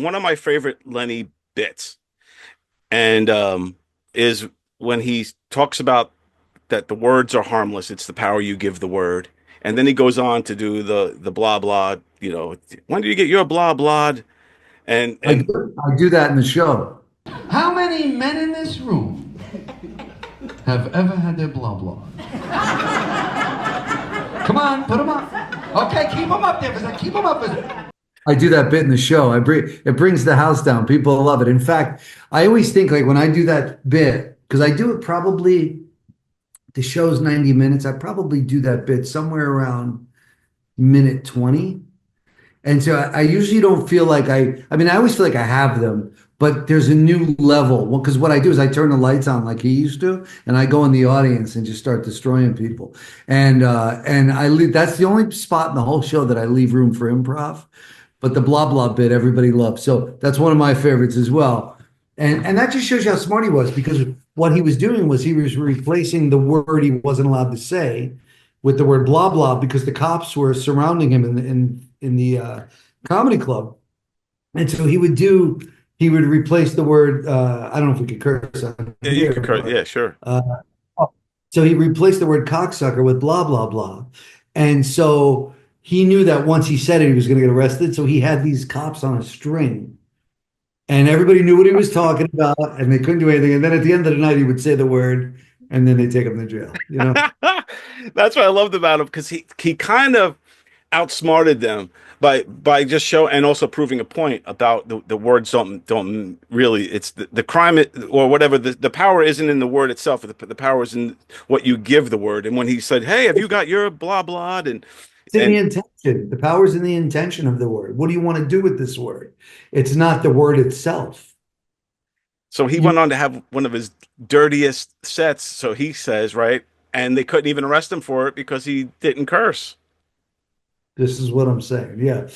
one of my favorite Lenny bits, and is when he talks about that the words are harmless. It's the power you give the word, and then he goes on to do the blah blah. When do you get your blah blah? And and I do that in the show. How many men in this room have ever had their blah blah? Come on, put them up. Okay, keep them up there. Keep them up. I do that bit in the show. It brings the house down. People love it. In fact, I always think like when I do that bit, because I do it probably the show's 90 minutes, I probably do that bit somewhere around minute 20. And so I usually don't feel like I mean, I always feel like I have them, but there's a new level. Well, because what I do is I turn the lights on like he used to, and I go in the audience and just start destroying people. And I leave, that's the only spot in the whole show that I leave room for improv. But the blah blah bit everybody loves. So that's one of my favorites as well. And that just shows you how smart he was because what he was doing was he was replacing the word he wasn't allowed to say with the word blah blah because the cops were surrounding him in the comedy club. And so he would replace the word I don't know if we could curse on yeah, you could here, cut. but Yeah, sure. uh, so he replaced the word cocksucker with blah blah blah. And so he knew that once he said it, he was going to get arrested. So he had these cops on a string, and everybody knew what he was talking about, and they couldn't do anything. And then at the end of the night, he would say the word, and then they take him to jail. You know, That's what I loved about him because he kind of outsmarted them by just show and also proving a point about the words don't really it's the crime or whatever the power isn't in the word itself. The power is in what you give the word. And when he said, "Hey, have you got your blah blah?" it's in the and intention. The power's in the intention of the word. What do you want to do with this word? It's not the word itself. so he You, went on to have one of his dirtiest sets. So he says, right, and they couldn't even arrest him for it because he didn't curse. this is what I'm saying. Yeah.